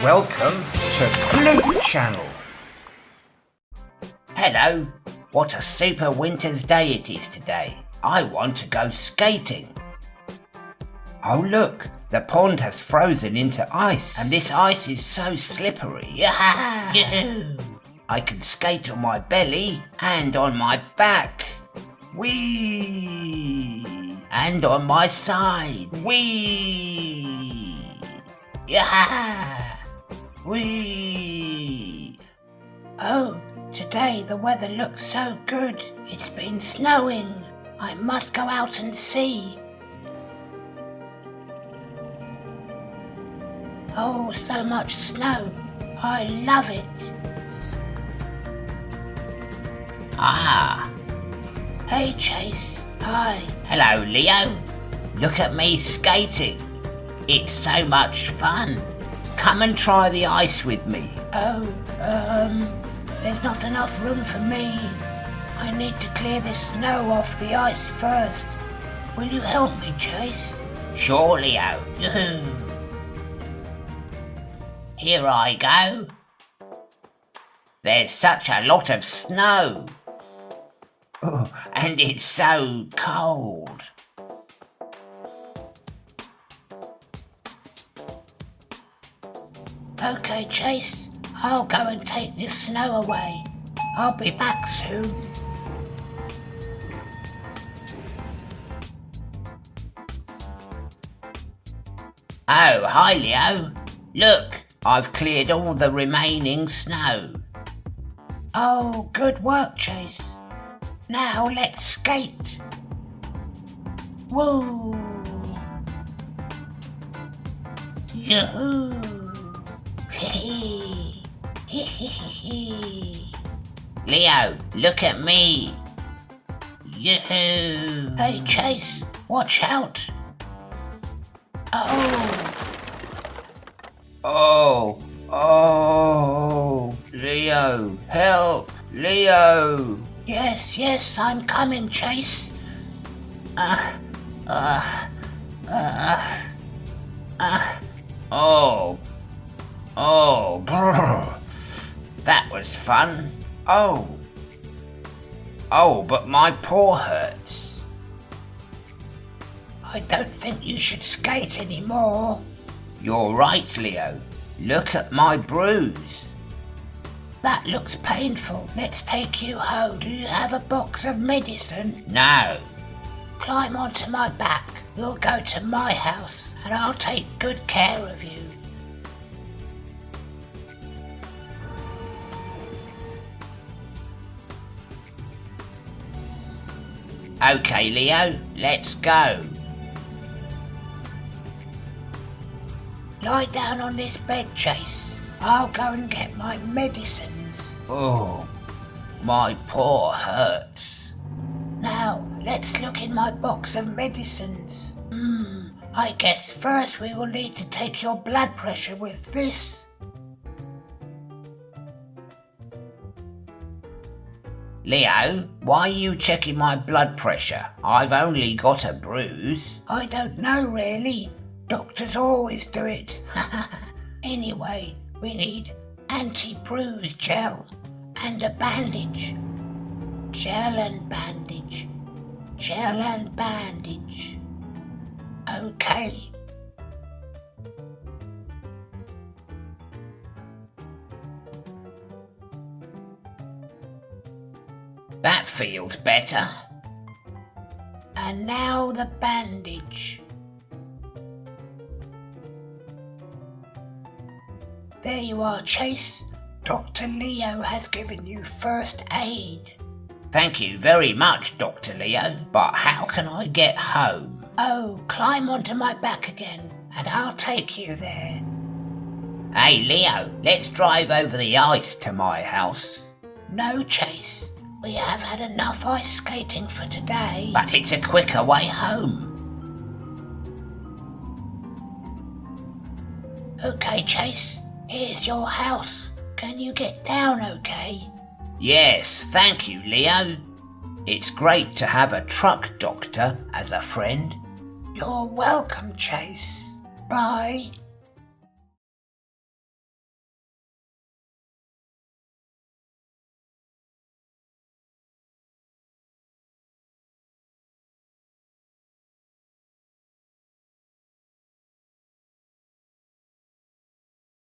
Welcome to Ploop Channel. Hello, what a super winter's day it is today. I want to go skating. Oh look, the pond has frozen into ice and this ice is so slippery. Yahoo! I can skate on my belly and on my back. Whee! And on my side. Whee! Yeah! Whee! Oh, today the weather looks so good. It's been snowing. I must go out and see. Oh, so much snow. I love it. Ah. Hey, Chase. Hi. Hello, Leo. Look at me skating. It's so much fun. Come and try the ice with me. Oh, there's not enough room for me. I need to clear the snow off the ice first. Will you help me, Chase? Sure, Leo. Here I go. There's such a lot of snow. Oh, and it's so cold. Okay, Chase, I'll go and take this snow away. I'll be back soon. Oh, hi, Leo. Look, I've cleared all the remaining snow. Oh, good work, Chase. Now let's skate. Woo! Yoo-hoo! Leo, look at me. Yoo-hoo! Hey, Chase, watch out. Oh, Leo, help, Leo. Yes, I'm coming, Chase. Brr. That was fun. Oh, but my paw hurts. I don't think you should skate anymore. You're right, Leo. Look at my bruise. That looks painful. Let's take you home. Do you have a box of medicine? No. Climb onto my back. We'll go to my house and I'll take good care of you. Okay, Leo, let's go. Lie down on this bed, Chase. I'll go and get my medicines. Oh, my paw hurts. Now, let's look in my box of medicines. I guess first we will need to take your blood pressure with this. Leo, why are you checking my blood pressure? I've only got a bruise. I don't know really. Doctors always do it. Anyway, we need anti-bruise gel and a bandage. Gel and bandage. Gel and bandage. Okay. That feels better. And now the bandage. There you are, Chase. Dr. Leo has given you first aid. Thank you very much, Dr. Leo. But how can I get home? Oh, climb onto my back again, and I'll take you there. Hey, Leo, let's drive over the ice to my house. No, Chase. We have had enough ice skating for today. But it's a quicker way home. Okay, Chase. Here's your house. Can you get down okay? Yes, thank you, Leo. It's great to have a truck doctor as a friend. You're welcome, Chase. Bye.